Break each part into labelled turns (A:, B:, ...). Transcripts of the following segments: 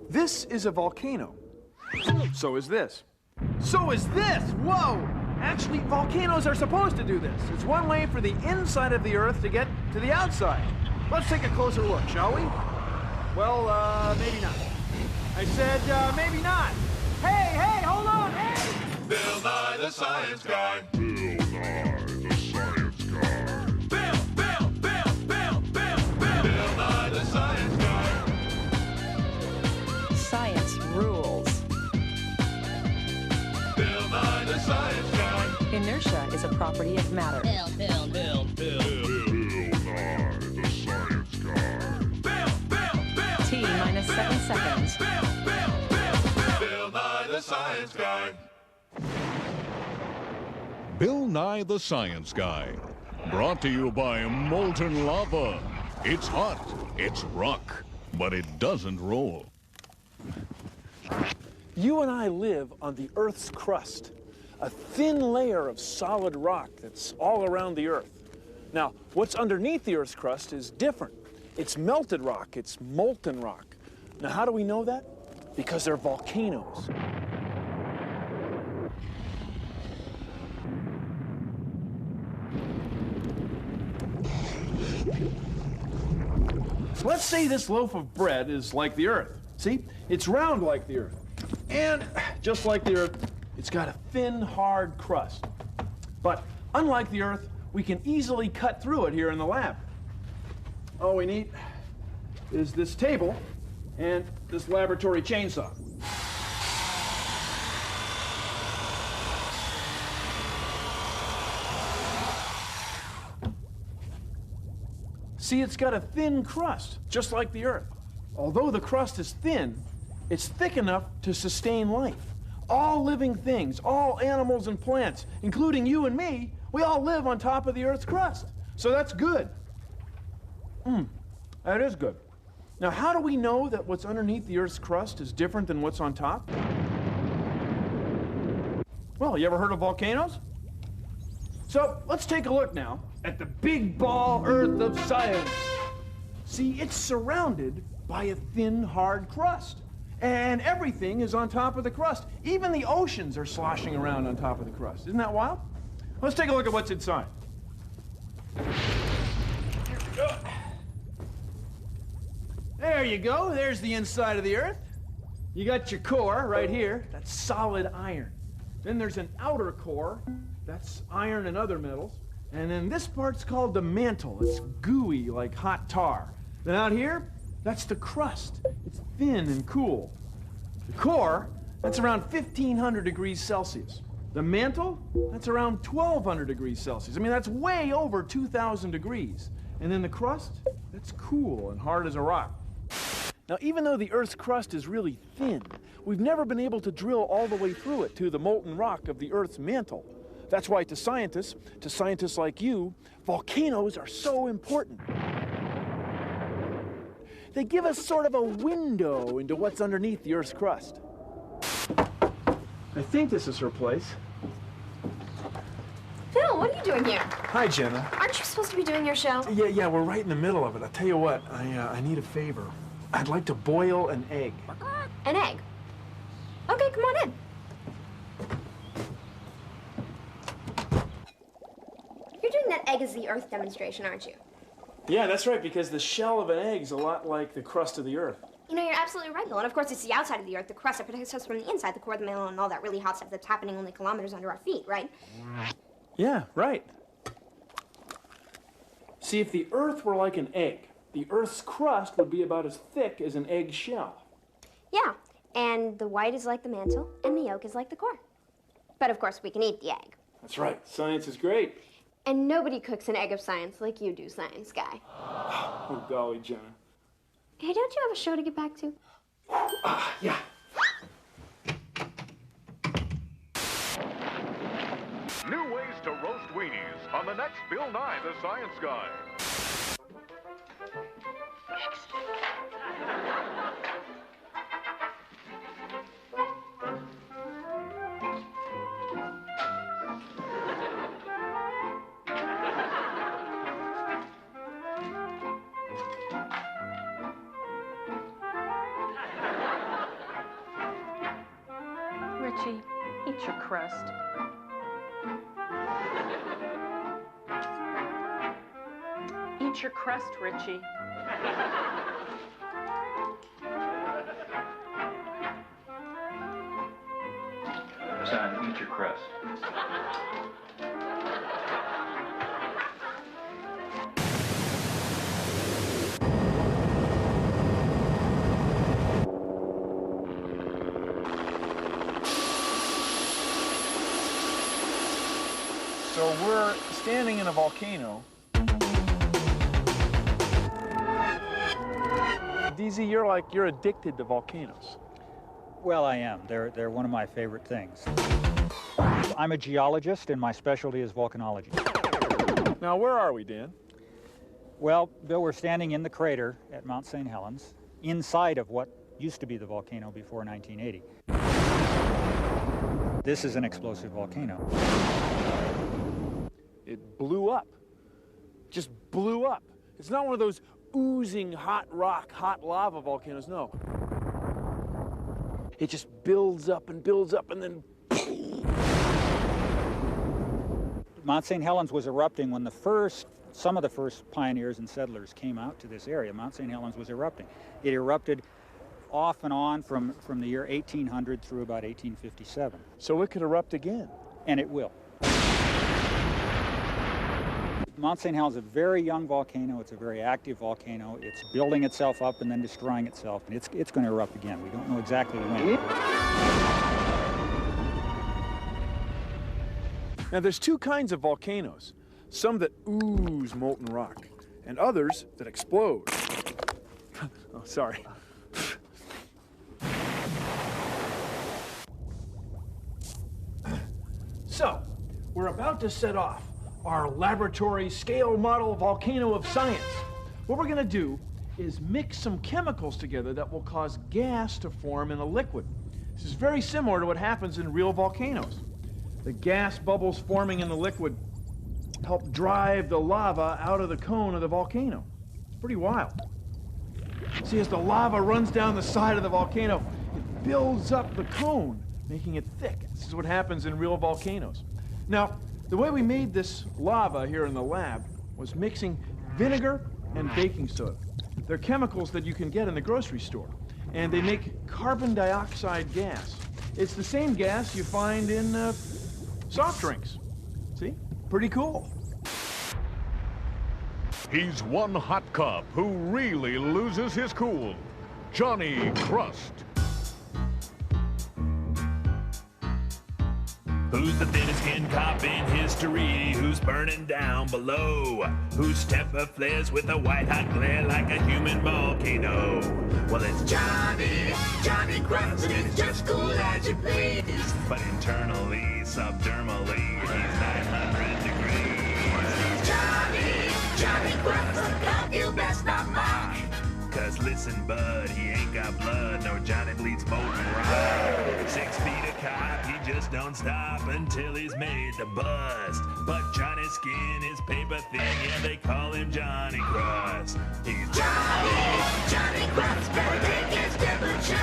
A: This is a volcano. So is this. So is this! Whoa! Actually, volcanoes are supposed to do this. It's one way for the inside of the Earth to get to the outside. Let's take a closer look, shall we? Well, maybe not. I said, maybe not. Hey, hold on, hey!
B: Bill Nye the Science Guy. Bill Nye the Science Guy. Bill Nye the Science Guy.
C: Science rules.
B: Bill Nye the Science Guy.
C: Inertia is a property of matter.
B: Bill Nye the Science Guy.
C: T minus 7 seconds.
B: Bill Nye the Science Guy.
D: Bill Nye the Science Guy. Brought to you by molten lava. It's hot, it's rock, but it doesn't roll.
A: You and I live on the Earth's crust, a thin layer of solid rock that's all around the Earth. Now, what's underneath the Earth's crust is different. It's melted rock, it's molten rock. Now, how do we know that? Because they're volcanoes. Let's say this loaf of bread is like the Earth. See? It's round like the Earth. And just like the Earth, it's got a thin, hard crust. But unlike the Earth, we can easily cut through it here in the lab. All we need is this table and this laboratory chainsaw. See, it's got a thin crust, just like the Earth. Although the crust is thin, it's thick enough to sustain life. All living things, all animals and plants, including you and me, we all live on top of the Earth's crust. So that's good. That is good. Now, how do we know that what's underneath the Earth's crust is different than what's on top? Well, you ever heard of volcanoes? So let's take a look now at the big ball Earth of science. See, it's surrounded by a thin, hard crust. And everything is on top of the crust. Even the oceans are sloshing around on top of the crust. Isn't that wild? Let's take a look at what's inside. Here we go. There you go. There's the inside of the Earth. You got your core right here. That's solid iron. Then there's an outer core. That's iron and other metals. And then this part's called the mantle. It's gooey like hot tar. Then out here, that's the crust. It's thin and cool. The core, that's around 1,500 degrees Celsius. The mantle, that's around 1,200 degrees Celsius. I mean, that's way over 2,000 degrees. And then the crust, that's cool and hard as a rock. Now, even though the Earth's crust is really thin, we've never been able to drill all the way through it to the molten rock of the Earth's mantle. That's why to scientists like you, volcanoes are so important. They give us sort of a window into what's underneath the Earth's crust. I think this is her place.
E: Phil, what are you doing here?
A: Hi, Jenna.
E: Aren't you supposed to be doing your show?
A: Yeah, we're right in the middle of it. I'll tell you what, I need a favor. I'd like to boil an egg.
E: An egg? Okay, come on in. You're doing that egg as the Earth demonstration, aren't you?
A: Yeah, that's right, because the shell of an egg's a lot like the crust of the Earth.
E: You know, you're absolutely right, Bill. And of course, it's the outside of the Earth, the crust that protects us from the inside, the core, the mantle, and all that really hot stuff that's happening only kilometers under our feet, right?
A: Yeah, right. See, if the Earth were like an egg, the Earth's crust would be about as thick as an egg shell.
E: Yeah, and the white is like the mantle, and the yolk is like the core. But of course, we can eat the egg.
A: That's right. Science is great.
E: And nobody cooks an egg of science like you do, Science Guy.
A: Oh, golly, Jenna.
E: Hey, don't you have a show to get back to?
A: Yeah.
D: New ways to roast weenies on the next Bill Nye the Science Guy.
C: Richie, eat your crust. Eat your crust, Richie.
F: Son, eat your crust.
A: So we're standing in a volcano. DZ, you're addicted to volcanoes.
G: Well, I am. They're one of my favorite things. I'm a geologist, and my specialty is volcanology.
A: Now, where are we, Dan?
G: Well, Bill, we're standing in the crater at Mount St. Helens, inside of what used to be the volcano before 1980. This is an explosive volcano.
A: It blew up. Just blew up. It's not one of those oozing hot rock, hot lava volcanoes, no. It just builds up, and then...
G: Mount St. Helens was erupting when some of the first pioneers and settlers came out to this area. Mount St. Helens was erupting. It erupted off and on from the year 1800 through about 1857.
A: So it could erupt again.
G: And it will. Mount St. Helens is a very young volcano. It's a very active volcano. It's building itself up and then destroying itself, and it's going to erupt again. We don't know exactly when.
A: Now, there's two kinds of volcanoes. Some that ooze molten rock, and others that explode. Oh, sorry. So, we're about to set off our laboratory scale model volcano of science. What we're going to do is mix some chemicals together that will cause gas to form in a liquid. This is very similar to what happens in real volcanoes. The gas bubbles forming in the liquid help drive the lava out of the cone of the volcano. It's pretty wild. See, as the lava runs down the side of the volcano, it builds up the cone, making it thick. This is what happens in real volcanoes. Now, the way we made this lava here in the lab was mixing vinegar and baking soda. They're chemicals that you can get in the grocery store, and they make carbon dioxide gas. It's the same gas you find in soft drinks. See? Pretty cool.
D: He's one hot cop who really loses his cool. Johnny Crust.
H: Who's the thinnest skinned cop in history? Who's burning down below? Whose temper flares with a white hot glare like a human volcano? Well, it's Johnny Crust, and it's just cool as you please. But internally, subdermally, he's 900 degrees. Johnny Crust, a cop you best not mock. Cause listen, bud, he ain't got blood, nor Johnny bleeds molten rock. 6 feet a cop, he just don't stop until he's made to bust. But Johnny's skin is paper thin, yeah, they call him Johnny Crust. He's Johnny Crust, better take his temperature.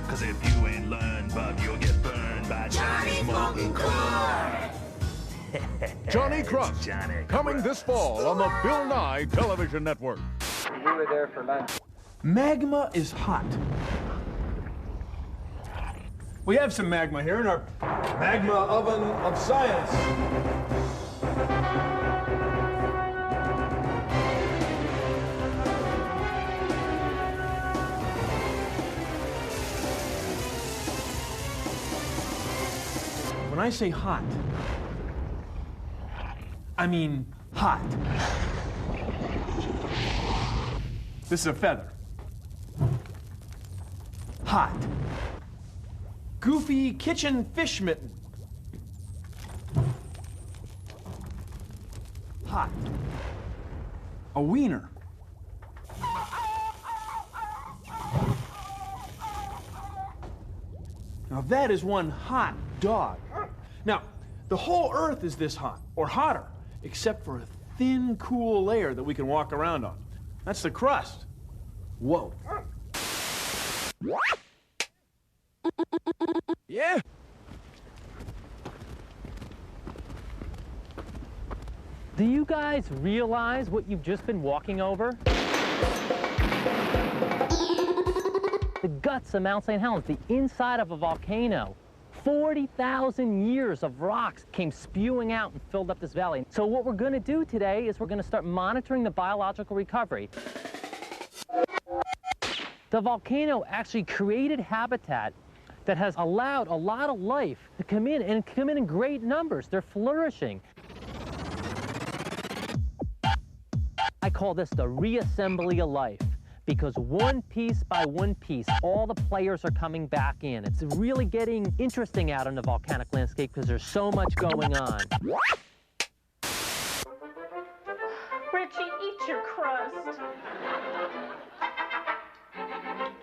H: Cause if you ain't learned, bub, you'll get burned by Johnny's molten core.
D: Johnny Crust, coming this fall on the Bill Nye Television Network.
F: We were there for lunch.
A: Magma is hot. We have some magma here in our magma oven of science. When I say hot, I mean hot. This is a feather. Hot. Goofy kitchen fish mitten. Hot. A wiener. Now that is one hot dog. Now, the whole Earth is this hot, or hotter, except for a thin, cool layer that we can walk around on. That's the crust. Whoa. Yeah,
I: Do you guys realize what you've just been walking over? The guts of Mount St. Helens, the inside of a volcano. 40,000 years of rocks came spewing out and filled up this valley. So what we're going to do today is we're going to start monitoring the biological recovery. The volcano actually created habitat that has allowed a lot of life to come in, and come in great numbers. They're flourishing. I call this the reassembly of life, because one piece by one piece, all the players are coming back in. It's really getting interesting out in the volcanic landscape because there's so much going on.
C: Richie, eat your crust.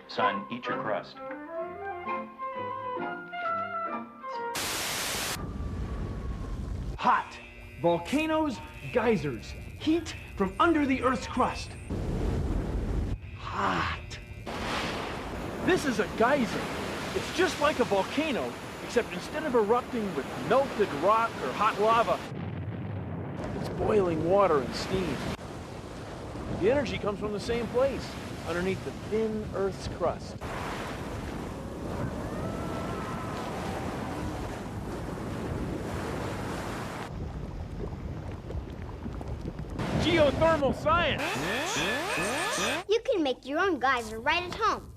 F: Son, eat your crust.
A: Hot. Volcanoes, geysers. Heat from under the Earth's crust. Hot. This is a geyser. It's just like a volcano, except instead of erupting with melted rock or hot lava, it's boiling water and steam. The energy comes from the same place, underneath the thin Earth's crust. Geothermal science!
E: You can make your own geyser right at home.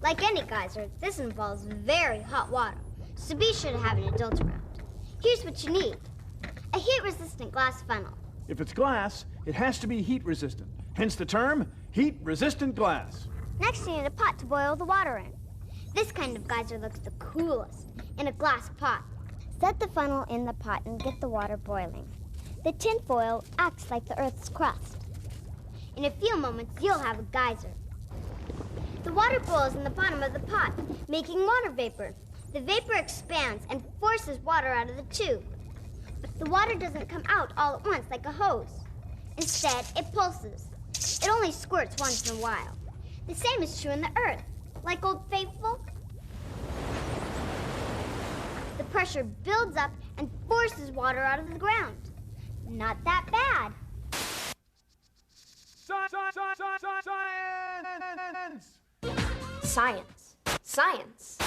E: Like any geyser, this involves very hot water, so be sure to have an adult around. Here's what you need. A heat-resistant glass funnel.
A: If it's glass, it has to be heat-resistant. Hence the term, heat-resistant glass.
E: Next, you need a pot to boil the water in. This kind of geyser looks the coolest in a glass pot. Set the funnel in the pot and get the water boiling. The tin foil acts like the Earth's crust. In a few moments, you'll have a geyser. The water boils in the bottom of the pot, making water vapor. The vapor expands and forces water out of the tube. But the water doesn't come out all at once like a hose. Instead, it pulses. It only squirts once in a while. The same is true in the Earth. Like Old Faithful, the pressure builds up and forces water out of the ground. Not that bad.
A: Science!
E: Science.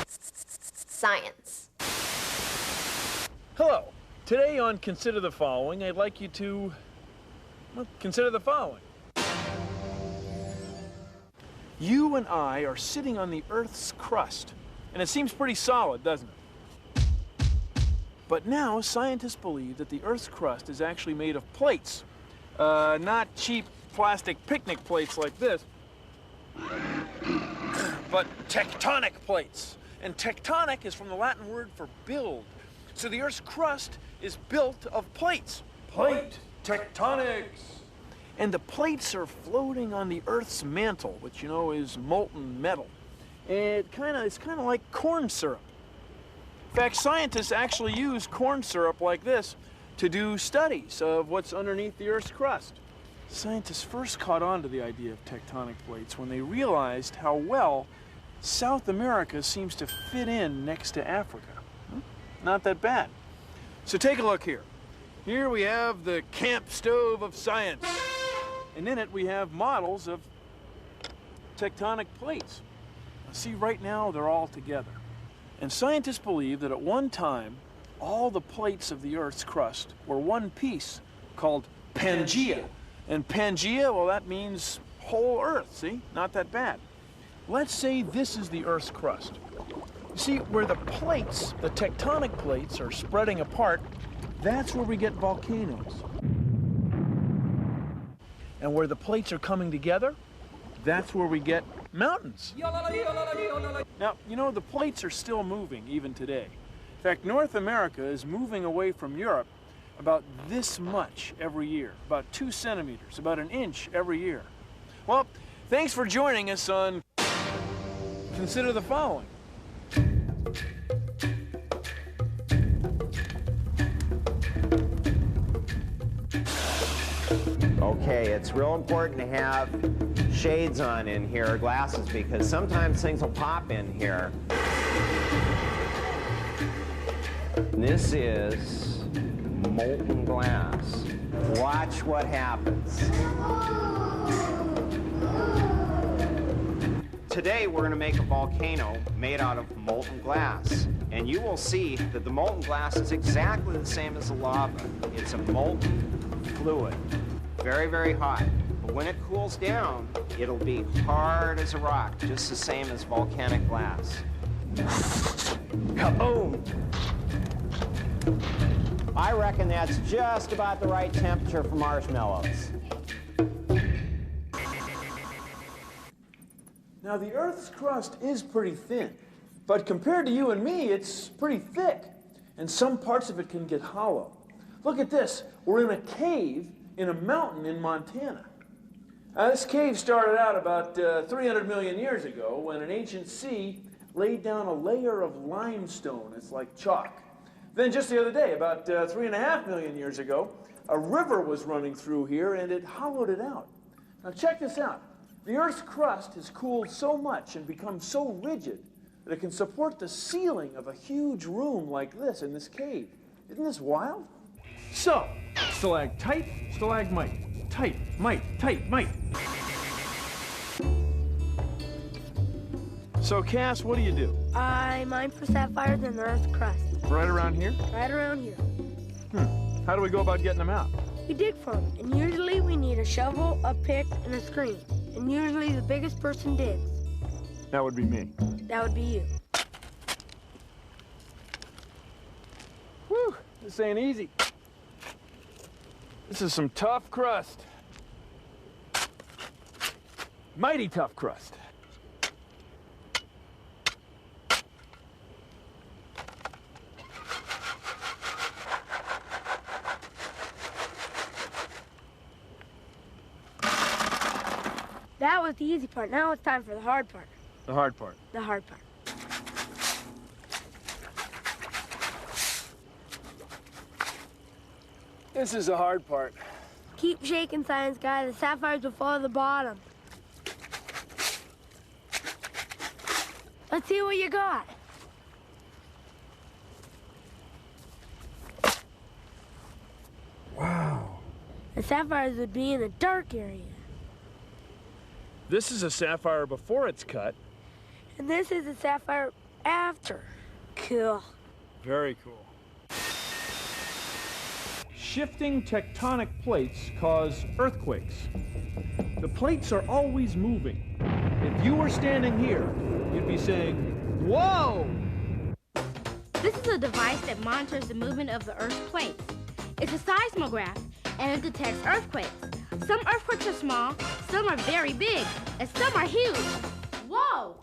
E: Science.
A: Hello. Today on Consider the Following, I'd like you to, well, consider the following. You and I are sitting on the Earth's crust, and it seems pretty solid, doesn't it? But now scientists believe that the Earth's crust is actually made of plates. Not cheap plastic picnic plates like this, but tectonic plates. And tectonic is from the Latin word for build. So the Earth's crust is built of plates. Plate tectonics. And the plates are floating on the Earth's mantle, which you know is molten metal. It's kind of like corn syrup. In fact, scientists actually use corn syrup like this to do studies of what's underneath the Earth's crust. Scientists first caught on to the idea of tectonic plates when they realized how well South America seems to fit in next to Africa. Not that bad. So take a look here. Here we have the camp stove of science. And in it we have models of tectonic plates. See, right now they're all together. And scientists believe that at one time, all the plates of the Earth's crust were one piece called Pangea. And Pangea, well, that means whole Earth, see? Not that bad. Let's say this is the Earth's crust. You see, where the plates, the tectonic plates, are spreading apart, that's where we get volcanoes. And where the plates are coming together, that's where we get mountains. Now, you know, the plates are still moving even today. In fact, North America is moving away from Europe about this much every year, about 2 centimeters, about 1 inch every year. Well, thanks for joining us on Consider the Following.
J: Okay, it's real important to have shades on in here, glasses, because sometimes things will pop in here. This is molten glass. Watch what happens. Today we're going to make a volcano made out of molten glass. And you will see that the molten glass is exactly the same as the lava. It's a molten fluid. Very, very hot. But when it cools down, it'll be hard as a rock, just the same as volcanic glass. Kaboom! I reckon that's just about the right temperature for marshmallows.
A: Now, the Earth's crust is pretty thin, but compared to you and me, it's pretty thick, and some parts of it can get hollow. Look at this. We're in a cave in a mountain in Montana. This cave started out about 300 million years ago when an ancient sea laid down a layer of limestone. It's like chalk. Then just the other day, about 3.5 million years ago, a river was running through here and it hollowed it out. Now check this out. The Earth's crust has cooled so much and become so rigid that it can support the ceiling of a huge room like this in this cave. Isn't this wild? So, stalactite, stalagmite, tight, mite, tight, mite. So, Cass, what do?
K: I mine for sapphires in the Earth's crust.
A: Right around here?
K: Right around here.
A: How do we go about getting them out?
K: We dig for them, and usually we need a shovel, a pick, and a screen. And usually the biggest person digs.
A: That would be me.
K: That would be you.
A: Whew, this ain't easy. This is some tough crust. Mighty tough crust.
K: That was the easy part. Now it's time for the hard part.
A: The hard part.
K: The hard part.
A: This is the hard part.
K: Keep shaking, science guy. The sapphires will fall to the bottom. Let's see what you got.
A: Wow.
K: The sapphires would be in a dark area.
A: This is a sapphire before it's cut.
K: And this is a sapphire after. Cool.
A: Very cool. Shifting tectonic plates cause earthquakes. The plates are always moving. If you were standing here, you'd be saying, "Whoa!"
L: This is a device that monitors the movement of the Earth's plates. It's a seismograph, and it detects earthquakes. Some earthquakes are small, some are very big, and some are huge. Whoa!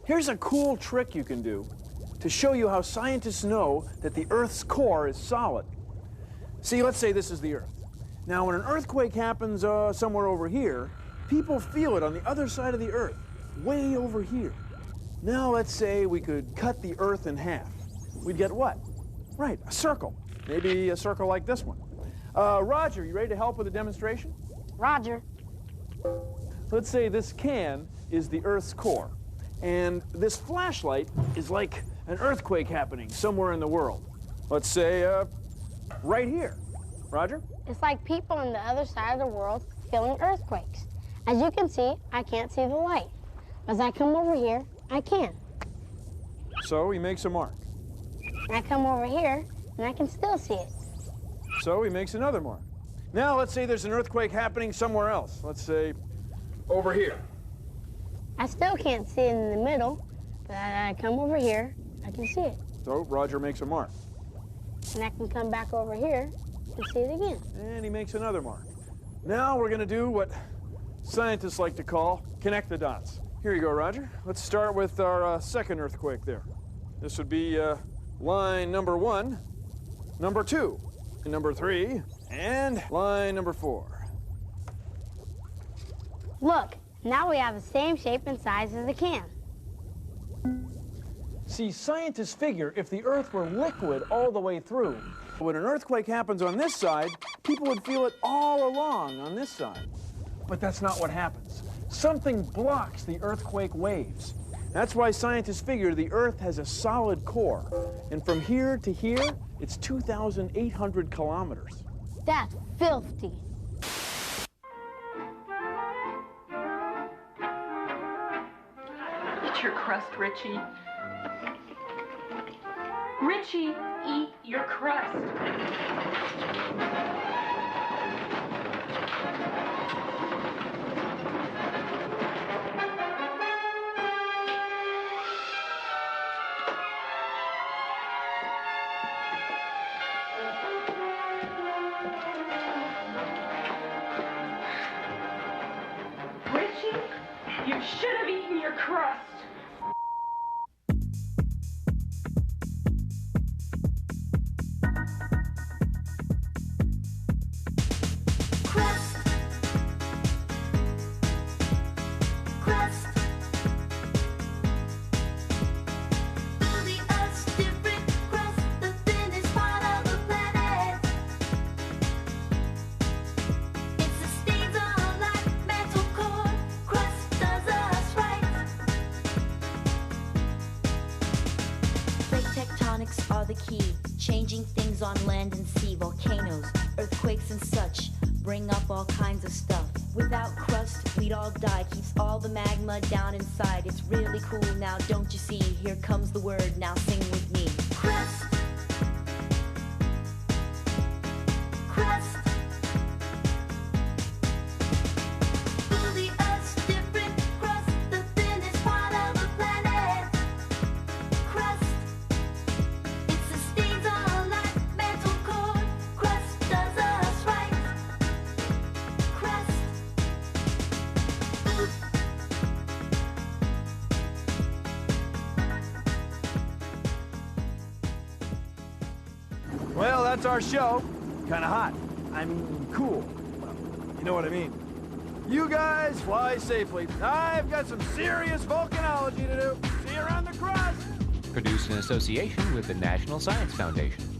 A: Here's a cool trick you can do to show you how scientists know that the Earth's core is solid. See, let's say this is the Earth. Now, when an earthquake happens somewhere over here, people feel it on the other side of the Earth, way over here. Now, let's say we could cut the Earth in half. We'd get what? Right, a circle. Maybe a circle like this one. Roger, you ready to help with the demonstration?
K: Roger.
A: Let's say this can is the Earth's core, and this flashlight is like an earthquake happening somewhere in the world. Let's say right here. Roger?
E: It's like people on the other side of the world feeling earthquakes. As you can see, I can't see the light. As I come over here, I can.
A: So he makes a mark.
E: And I come over here, and I can still see it.
A: So he makes another mark. Now let's say there's an earthquake happening somewhere else. Let's say over here.
E: I still can't see it in the middle, but I come over here, I can see it.
A: So Roger makes a mark.
E: And I can come back over here and see it again.
A: And he makes another mark. Now we're going to do what scientists like to call connect the dots. Here you go, Roger. Let's start with our second earthquake there. This would be line number 1, number 2, and number 3, and line number 4.
E: Look, now we have the same shape and size as the can.
A: See, scientists figure if the Earth were liquid all the way through, when an earthquake happens on this side, people would feel it all along on this side. But that's not what happens. Something blocks the earthquake waves. That's why scientists figure the Earth has a solid core. And from here to here, it's 2,800 kilometers.
K: That's filthy.
C: Eat your crust, Richie. Richie, eat your crust. Richie, you should have eaten your crust.
M: Tectonics are the key, changing things on land and sea. Volcanoes, earthquakes and such bring up all kinds of stuff. Without crust, we'd all die. Keeps all the magma down inside. It's really cool now, don't you see? Here comes the word, now sing with me. Crust. Crust. Through the Earth's different crust, the thinnest part of the planet. Crust. It sustains our life, mental core. Crust does us right. Crust.
A: Well, that's our show. Kinda hot. I mean, cool. Well, you know what I mean. You guys fly safely. I've got some serious volcanology to do. See you around the crust.
N: Produced in association with the National Science Foundation.